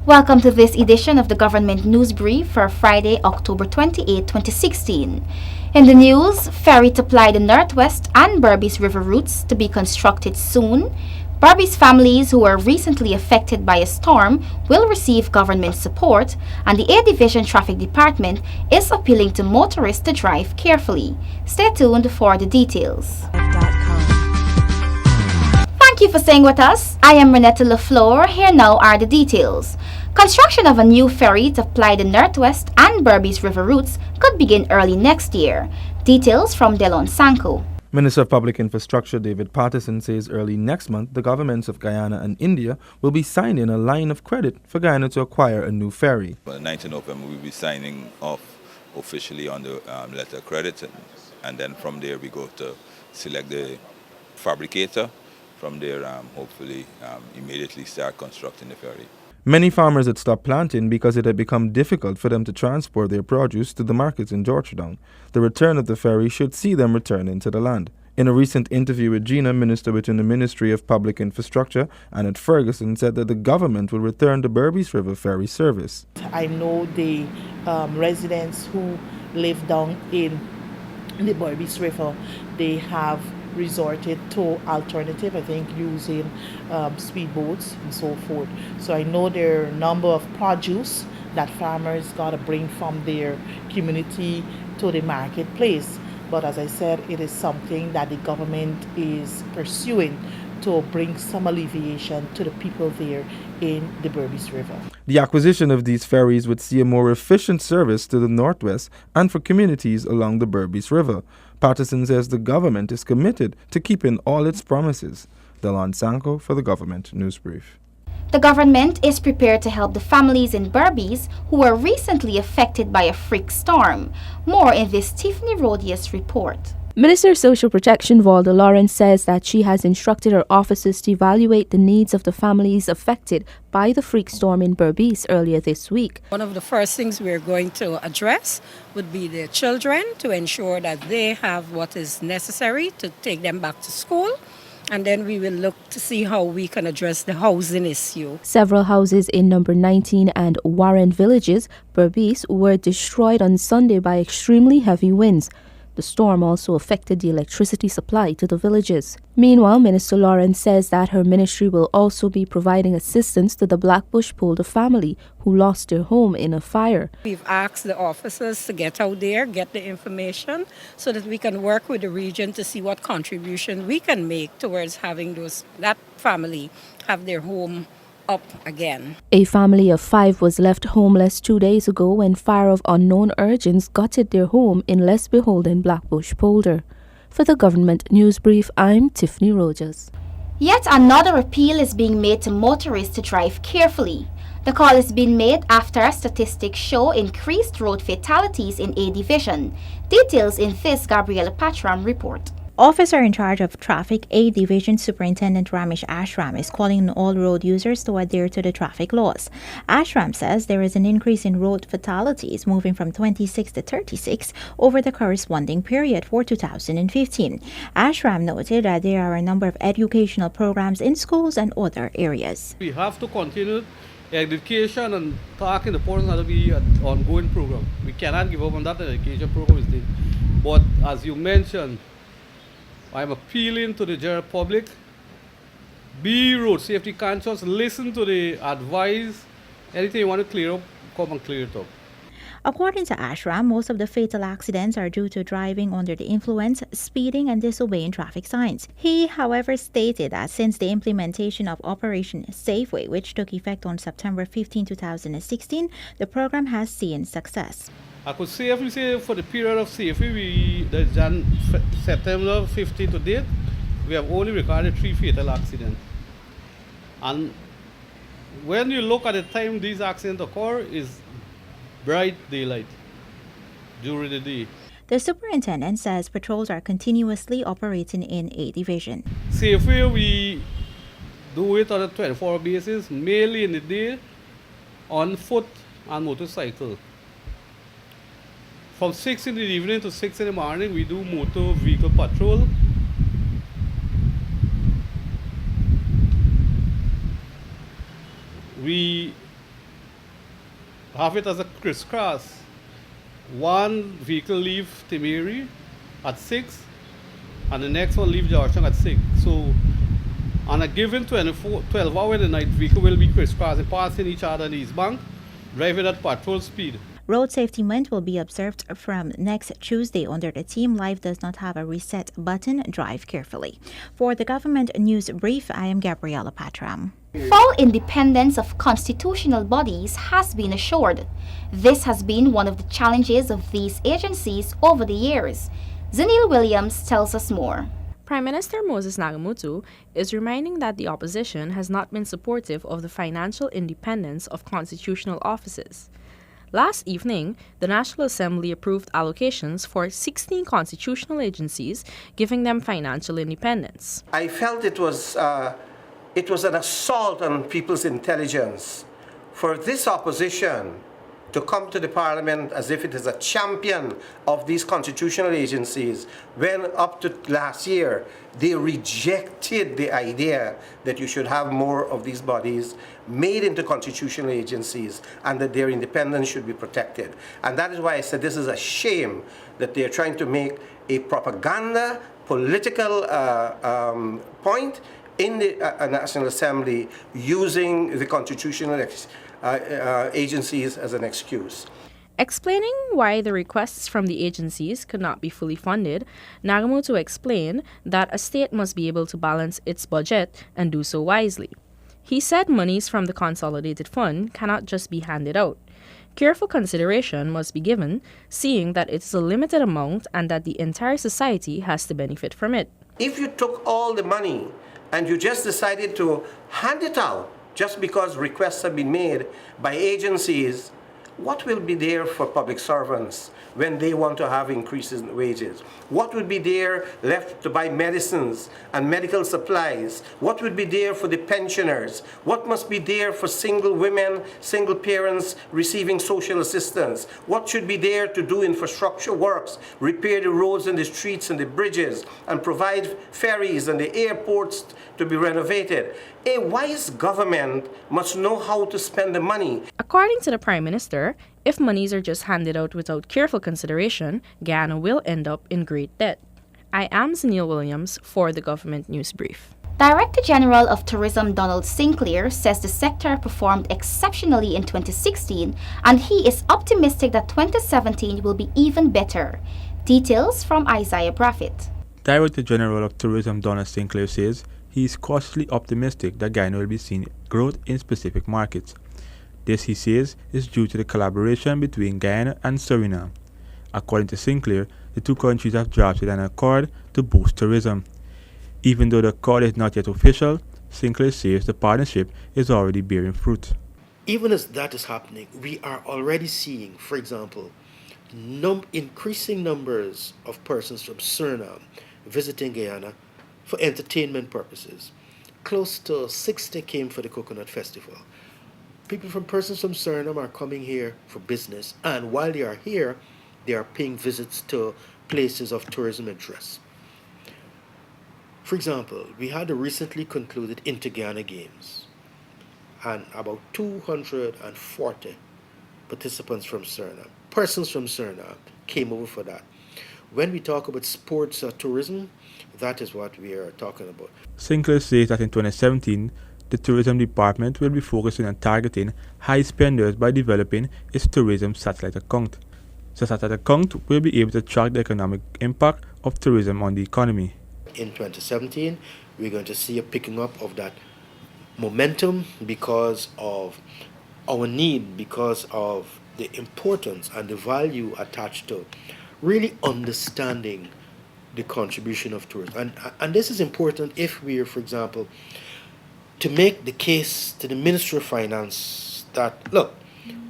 Welcome to this edition of the Government News Brief for Friday, October 28, 2016. In the news, ferry to ply the Northwest and Berbice River routes to be constructed soon. Berbice families who were recently affected by a storm will receive government support, and the A Division Traffic Department is appealing to motorists to drive carefully. Stay tuned for the details. Thank you for staying with us. I am Renetta LaFleur. Here now are the details. Construction of a new ferry to ply the Northwest and Berbice River routes could begin early next year. Details from Delon Sanko. Minister of Public Infrastructure David Patterson says early next month the governments of Guyana and India will be signing a line of credit for Guyana to acquire a new ferry. On the 19th of November, we'll be signing off officially on the letter of credit, and then from there we go to select the fabricator. From there, hopefully, immediately start constructing the ferry. Many farmers had stopped planting because it had become difficult for them to transport their produce to the markets in Georgetown. The return of the ferry should see them return into the land. In a recent interview with Gina, Minister within the Ministry of Public Infrastructure, Annette Ferguson said that the government will return the Berbice River ferry service. I know the residents who live down in the Berbice River, they have resorted to alternative, I think, using speedboats and so forth. So I know there are a number of produce that farmers got to bring from their community to the marketplace. But as I said, it is something that the government is pursuing to bring some alleviation to the people there in the Berbice River. The acquisition of these ferries would see a more efficient service to the Northwest and for communities along the Berbice River. Patterson says the government is committed to keeping all its promises. Delon Sanko for the Government News Brief. The government is prepared to help the families in Berbice who were recently affected by a freak storm. More in this Tiffany Rodius report. Minister of Social Protection Valda Lawrence says that she has instructed her officers to evaluate the needs of the families affected by the freak storm in Berbice earlier this week. One of the first things we're going to address would be the children, to ensure that they have what is necessary to take them back to school. And then we will look to see how we can address the housing issue. Several houses in number 19 and Warren villages, Berbice, were destroyed on Sunday by extremely heavy winds. The storm also affected the electricity supply to the villages. Meanwhile, Minister Lawrence says that her ministry will also be providing assistance to the Blackbush Polder family who lost their home in a fire. We've asked the officers to get out there, get the information, so that we can work with the region to see what contribution we can make towards having that family have their home up again. A family of 5 was left homeless 2 days ago when fire of unknown origins gutted their home in less beholden Blackbush Polder. For the Government News Brief, I'm Tiffany Rogers. Yet another appeal is being made to motorists to drive carefully. The call is being made after statistics show increased road fatalities in A Division. Details in this Gabriela Patram report. Officer in charge of traffic, A Division Superintendent Ramesh Ashram, is calling on all road users to adhere to the traffic laws. Ashram says there is an increase in road fatalities moving from 26 to 36 over the corresponding period for 2015. Ashram noted that there are a number of educational programs in schools and other areas. We have to continue education and talking the important that will be an ongoing program. We cannot give up on that. The education program is there. But as you mentioned, I'm appealing to the general public, be road safety conscious, listen to the advice, anything you want to clear up, come and clear it up. According to Ashram, most of the fatal accidents are due to driving under the influence, speeding, and disobeying traffic signs. He, however, stated that since the implementation of Operation Safeway, which took effect on September 15, 2016, the program has seen success. I could safely say for the period of safety, September 15 to date, we have only recorded 3 fatal accidents. And when you look at the time these accidents occur, is bright daylight during the day. The superintendent says patrols are continuously operating in A Division. Safely, we do it on a 24-hour basis, mainly in the day, on foot and motorcycle. From 6 in the evening to 6 in the morning, we do motor vehicle patrol. We have it as a crisscross. One vehicle leave Timiri at 6 and the next one leave Georgetown at 6. So on a given 12 hour in the night, vehicle will be crisscrossing, passing each other in East Bank, driving at patrol speed. Road safety month will be observed from next Tuesday under the theme Life Does Not Have a Reset Button, Drive Carefully. For the Government News Brief, I am Gabriela Patram. Full independence of constitutional bodies has been assured. This has been one of the challenges of these agencies over the years. Zanil Williams tells us more. Prime Minister Moses Nagamutu is reminding that the opposition has not been supportive of the financial independence of constitutional offices. Last evening, the National Assembly approved allocations for 16 constitutional agencies, giving them financial independence. I felt it was an assault on people's intelligence for this opposition to come to the parliament as if it is a champion of these constitutional agencies, when up to last year they rejected the idea that you should have more of these bodies made into constitutional agencies and that their independence should be protected. And that is why I said this is a shame that they are trying to make a propaganda political point in the National Assembly using the constitutional agencies as an excuse. Explaining why the requests from the agencies could not be fully funded, Nagamutu explained that a state must be able to balance its budget and do so wisely. He said monies from the Consolidated Fund cannot just be handed out. Careful consideration must be given, seeing that it is a limited amount and that the entire society has to benefit from it. If you took all the money and you just decided to hand it out just because requests have been made by agencies, what will be there for public servants when they want to have increases in wages? What would be there left to buy medicines and medical supplies? What would be there for the pensioners? What must be there for single women, single parents receiving social assistance? What should be there to do infrastructure works, repair the roads and the streets and the bridges, and provide ferries and the airports to be renovated? A wise government must know how to spend the money. According to the Prime Minister, if monies are just handed out without careful consideration, Guyana will end up in great debt. I am Zanil Williams for the Government News Brief. Director General of Tourism Donald Sinclair says the sector performed exceptionally in 2016 and he is optimistic that 2017 will be even better. Details from Isaiah Braffett. Director General of Tourism Donald Sinclair says he is cautiously optimistic that Guyana will be seeing growth in specific markets. This, he says, is due to the collaboration between Guyana and Suriname. According to Sinclair, the two countries have drafted an accord to boost tourism. Even though the accord is not yet official, Sinclair says the partnership is already bearing fruit. Even as that is happening, we are already seeing, for example, increasing numbers of persons from Suriname visiting Guyana for entertainment purposes. Close to 60 came for the Coconut Festival. Persons from Suriname are coming here for business, and while they are here, they are paying visits to places of tourism interest. For example, we had the recently concluded Inter-Guyana Games, and about 240 participants from Suriname, persons from Suriname, came over for that. When we talk about sports or tourism, that is what we are talking about. Sinclair says that in 2017, the Tourism Department will be focusing on targeting high spenders by developing its tourism satellite account. The satellite account will be able to track the economic impact of tourism on the economy. In 2017, we're going to see a picking up of that momentum because of our need, because of the importance and the value attached to really understanding the contribution of tourism. And this is important if we are, for example, to make the case to the Ministry of Finance that, look,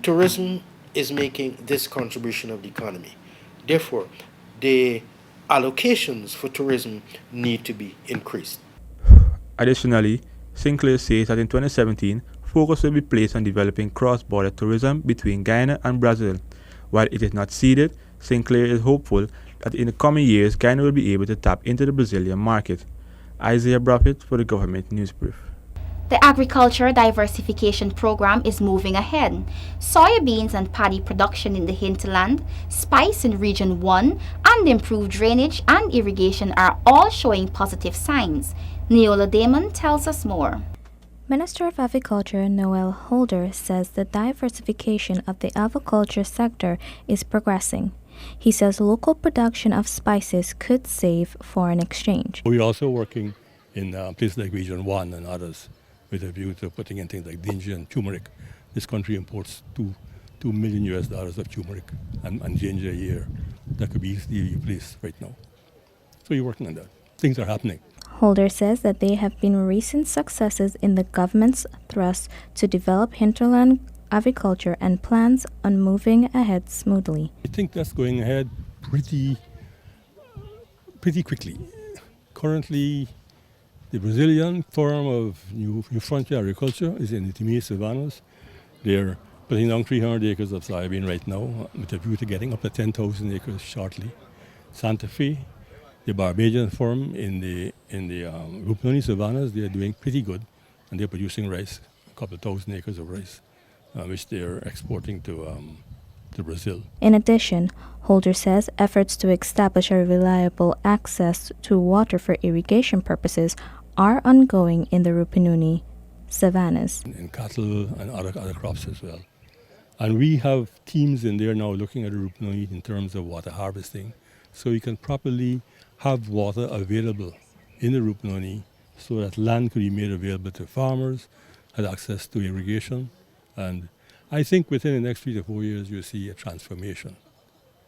tourism is making this contribution of the economy. Therefore, the allocations for tourism need to be increased. Additionally, Sinclair says that in 2017, focus will be placed on developing cross-border tourism between Guyana and Brazil. While it is not seeded, Sinclair is hopeful that in the coming years, Guyana will be able to tap into the Brazilian market. Isaiah Braffett for the Government News Brief. The agriculture diversification program is moving ahead. Soybeans and paddy production in the hinterland, spice in Region 1, and improved drainage and irrigation are all showing positive signs. Neola Damon tells us more. Minister of Agriculture Noel Holder says the diversification of the agriculture sector is progressing. He says local production of spices could save foreign exchange. We're also working in places like Region 1 and others with a view to putting in things like ginger and turmeric. This country imports $2 million of turmeric and ginger a year. That could be easily replaced right now. So you're working on that. Things are happening. Holder says that there have been recent successes in the government's thrust to develop hinterland agriculture and plans on moving ahead smoothly. I think that's going ahead pretty quickly. Currently, the Brazilian form of New Frontier Agriculture is in the intermediate savannas. They're putting down 300 acres of soybean right now with a view to getting up to 10,000 acres shortly. Santa Fe, the Barbadian form in the Rupnoni savannas, they're doing pretty good, and they're producing rice, a couple of thousand acres of rice, which they're exporting to Brazil. In addition, Holder says efforts to establish a reliable access to water for irrigation purposes are ongoing in the Rupununi savannas. In cattle and other crops as well. And we have teams in there now looking at the Rupununi in terms of water harvesting, so we can properly have water available in the Rupununi so that land could be made available to farmers, had access to irrigation. And I think within the next 3 to 4 years you'll see a transformation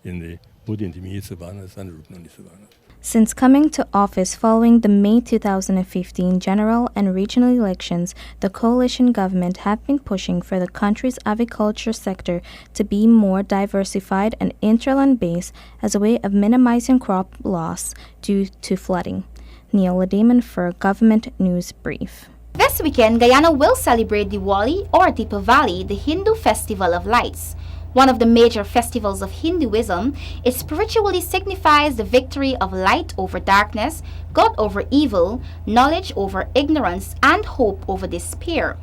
in both the intermediate savannas and the Rupununi savannas. Since coming to office following the May 2015 general and regional elections, the coalition government have been pushing for the country's agriculture sector to be more diversified and interland-based as a way of minimizing crop loss due to flooding. Neola Damon for Government News Brief. This weekend, Guyana will celebrate Diwali or Deepavali, the Hindu festival of lights. One of the major festivals of Hinduism, it spiritually signifies the victory of light over darkness, good over evil, knowledge over ignorance, and hope over despair.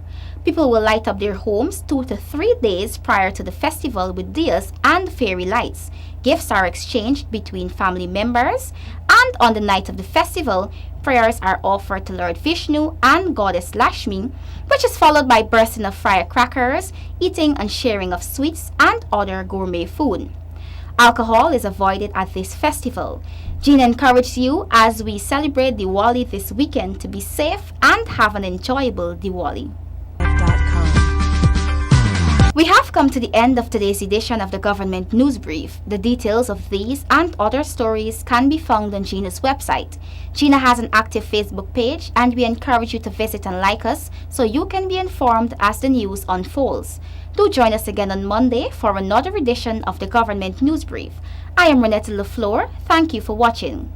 People will light up their homes 2 to 3 days prior to the festival with diyas and fairy lights. Gifts are exchanged between family members, and on the night of the festival, prayers are offered to Lord Vishnu and Goddess Lakshmi, which is followed by bursting of firecrackers, eating and sharing of sweets and other gourmet food. Alcohol is avoided at this festival. Gina encourages you as we celebrate Diwali this weekend to be safe and have an enjoyable Diwali. We have come to the end of today's edition of the Government News Brief. The details of these and other stories can be found on Gina's website. Gina has an active Facebook page, and we encourage you to visit and like us so you can be informed as the news unfolds. Do join us again on Monday for another edition of the Government News Brief. I am Renetta LaFleur. Thank you for watching.